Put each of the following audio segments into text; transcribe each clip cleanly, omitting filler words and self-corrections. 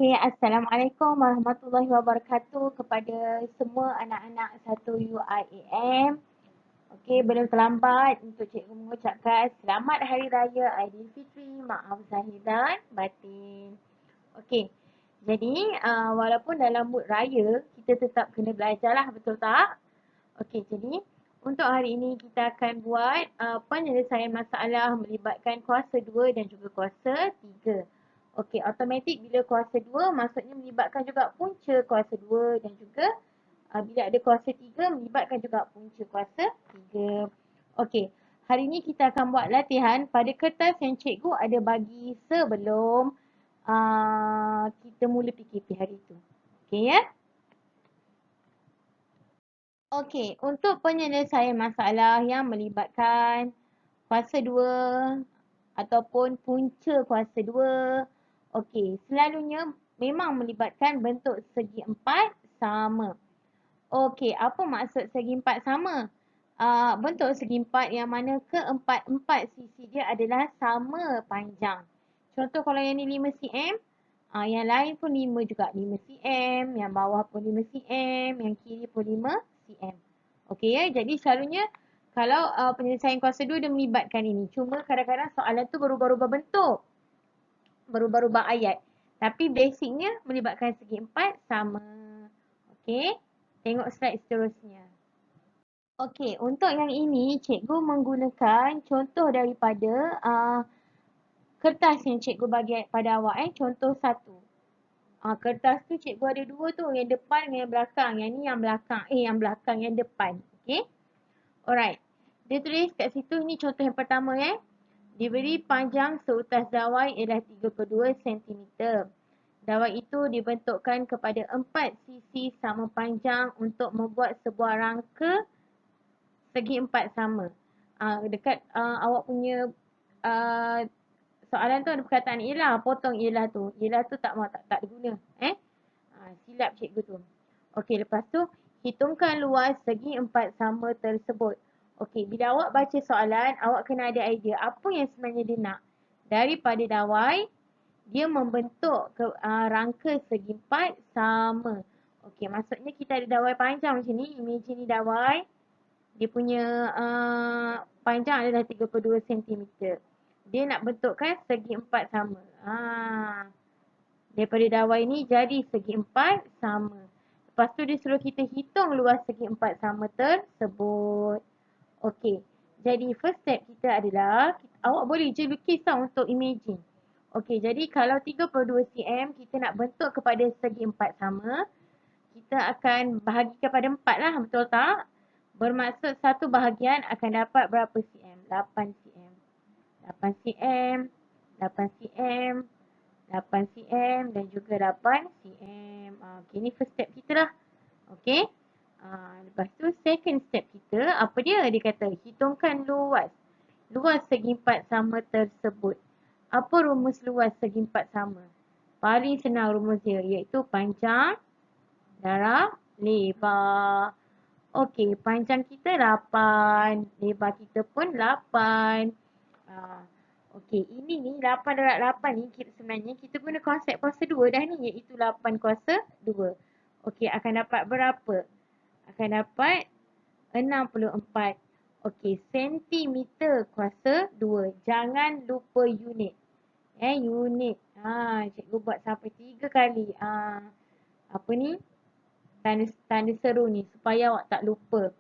Okey, Assalamualaikum warahmatullahi wabarakatuh kepada semua anak-anak 1 UIAM. Okey, belum terlambat untuk cikgu mengucapkan selamat Hari Raya Aidilfitri, maaf zahir dan batin. Okey, jadi walaupun dalam mood raya, kita tetap kena belajar lah, betul tak? Okey, jadi untuk hari ini kita akan buat penyelesaian masalah melibatkan kuasa 2 dan juga kuasa 3. Okey, automatik bila kuasa 2 maksudnya melibatkan juga punca kuasa 2 dan juga bila ada kuasa 3 melibatkan juga punca kuasa 3. Okey, hari ini kita akan buat latihan pada kertas yang cikgu ada bagi sebelum kita mula PKP hari itu. Okey ya? Okey, untuk penyelesaian masalah yang melibatkan kuasa 2 ataupun punca kuasa 2, okey, selalunya memang melibatkan bentuk segi empat sama. Okey, apa maksud segi empat sama? Bentuk segi empat yang mana keempat-empat sisi dia adalah sama panjang. Contoh kalau yang ni 5 cm, yang lain pun 5 juga, 5 cm, yang bawah pun 5 cm, yang kiri pun 5 cm. Okey ya, jadi selalunya kalau penyelesaian kuasa 2 dia melibatkan ini. Cuma kadang-kadang soalan tu berubah-ubah bentuk, berubah-ubah ayat. Tapi basicnya melibatkan segi empat sama. Okey, tengok slide seterusnya. Okey, untuk yang ini cikgu menggunakan contoh daripada kertas yang cikgu bagi pada awak contoh 1. Kertas tu cikgu ada 2 tu, yang depan dengan yang belakang. Yang ni yang belakang, yang belakang, yang depan. Okey. Alright. Dia tulis kat situ, ni contoh yang pertama Diberi panjang seutas dawai ialah 32 cm. Dawai itu dibentukkan kepada 4 sisi sama panjang untuk membuat sebuah rangka segi 4 sama. Dekat awak punya soalan tu ada perkataan ialah, potong ialah tu. Ialah tu tak ada guna. Silap cikgu tu. Okey, lepas tu hitungkan luas segi 4 sama tersebut. Okey, bila awak baca soalan, awak kena ada idea apa yang sebenarnya dia nak. Daripada dawai, dia membentuk rangka segi 4 sama. Okey, maksudnya kita ada dawai panjang macam ni. Imagine ni dawai. Dia punya panjang adalah 32 cm. Dia nak bentukkan segi 4 sama. Daripada dawai ni jadi segi 4 sama. Lepas tu dia suruh kita hitung luas segi 4 sama tersebut. Okey. Jadi first step kita adalah awak boleh je lukis untuk imagine. Okey, jadi kalau 32 cm kita nak bentuk kepada segi 4 sama, kita akan bahagikan pada 4 lah, betul tak? Bermaksud satu bahagian akan dapat berapa cm? 8 cm. 8 cm, 8 cm, 8 cm dan juga 8 cm. Okey, ni first step kita lah. Okey. Lepas tu second step kita, apa dia? Dia kata hitungkan luas. Luas segi 4 sama tersebut. Apa rumus luas segi 4 sama? Paling senang rumus dia iaitu panjang darab lebar. Okey, panjang kita 8, lebar kita pun 8. Okey, ini ni 8 darab 8 ni sebenarnya kita guna konsep kuasa 2 dah ni, iaitu 8 kuasa 2. Okey, akan dapat berapa? Akan dapat 64. Okey, sentimeter kuasa 2. Jangan lupa unit. Unit. Cikgu buat sampai 3 kali. Apa ni? Tanda seru ni supaya awak tak lupa.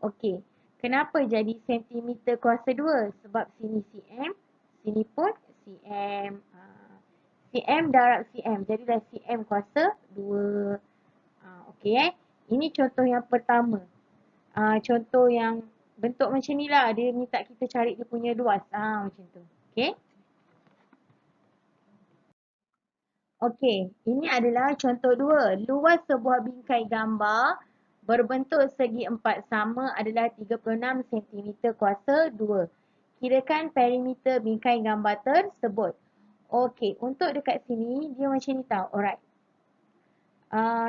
Okey. Kenapa jadi sentimeter kuasa 2? Sebab sini cm, sini pun cm. Cm darab cm. Jadilah cm kuasa 2. Okey Ini contoh yang pertama. Contoh yang bentuk macam ni lah. Dia minta kita cari dia punya luas. Macam tu. Okey. Okey, ini adalah contoh 2. Luas sebuah bingkai gambar berbentuk segi 4 sama adalah 36 cm kuasa 2. Kirakan perimeter bingkai gambar tersebut. Okey, untuk dekat sini dia macam ni tau. Alright.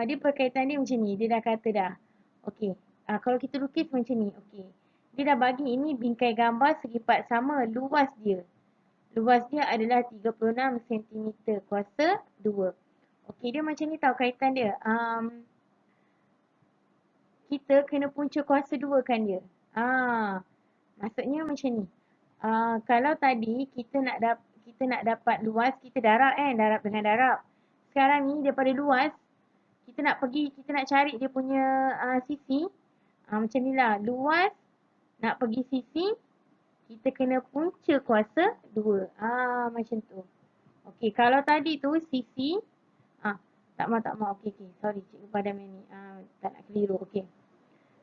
Dia perkaitan dia macam ni. Dia dah kata dah. Okey. Kalau kita lukis macam ni. Okey. Dia dah bagi ini bingkai gambar segi 4 sama. Luas dia. Luas dia adalah 36 cm kuasa 2. Okey, dia macam ni tau kaitan dia. Kita kena punca kuasa 2 kan dia. Maksudnya macam ni. Kalau tadi kita nak dapat luas, kita darab kan, darab dengan darab. Sekarang ni daripada luas, kita nak cari dia punya sisi. Macam ni lah, luas nak pergi sisi, kita kena punca kuasa 2. Macam tu. Okey, kalau tadi tu sisi, tak mau. Okey, sorry cikgu padam yang ni. Tak nak keliru. Okey.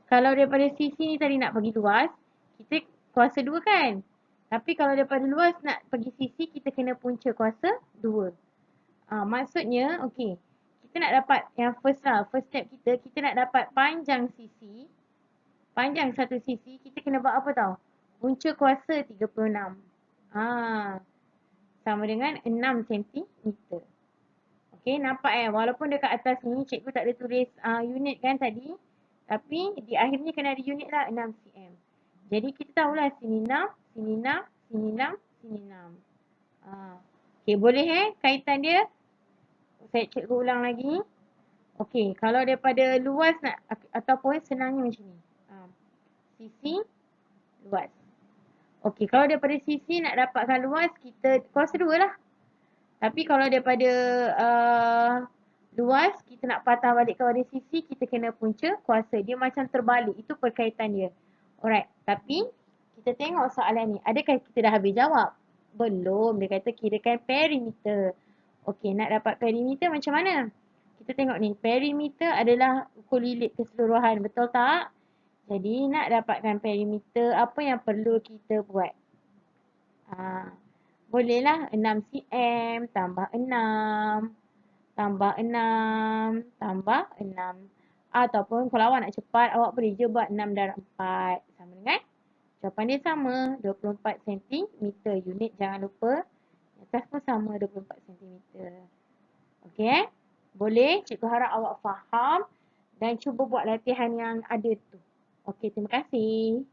Kalau daripada sisi ni tadi nak pergi luas, kita kuasa 2 kan? Tapi kalau daripada luas nak pergi sisi, kita kena punca kuasa 2. Maksudnya, okey. Kita nak dapat yang first step kita nak dapat panjang sisi. Panjang satu sisi, kita kena buat apa tau? Punca kuasa 36. Sama dengan 6 cm. Okey, nampak walaupun dekat atas ni cikgu tak ada tulis unit kan tadi. Tapi di akhirnya kena ada unit lah 6 cm. Jadi kita tahulah sini 6, sini 6, sini 6, sini 6. Okey, boleh kaitan dia? Saya cikgu ulang lagi. Okey, kalau daripada luas nak ataupun senangnya macam ni. Sisi luas. Okey, kalau daripada sisi nak dapatkan luas, kita kuasa 2 lah. Tapi kalau daripada luas, kita nak patah balik kepada sisi, kita kena punca kuasa. Dia macam terbalik. Itu perkaitan dia. Alright. Tapi, kita tengok soalan ni. Adakah kita dah habis jawab? Belum. Dia kata kirakan perimeter. Okey, nak dapat perimeter macam mana? Kita tengok ni. Perimeter adalah ukur lilit keseluruhan. Betul tak? Jadi, nak dapatkan perimeter, apa yang perlu kita buat? Bolehlah 6 cm tambah 6 tambah 6 tambah 6. Ataupun kalau awak nak cepat, awak boleh je buat 6 darab 4. Sama dengan jawapan dia sama, 24 cm. Unit jangan lupa. Atas pun sama 24 cm. Okey Boleh? Cikgu harap awak faham dan cuba buat latihan yang ada tu. Okey, terima kasih.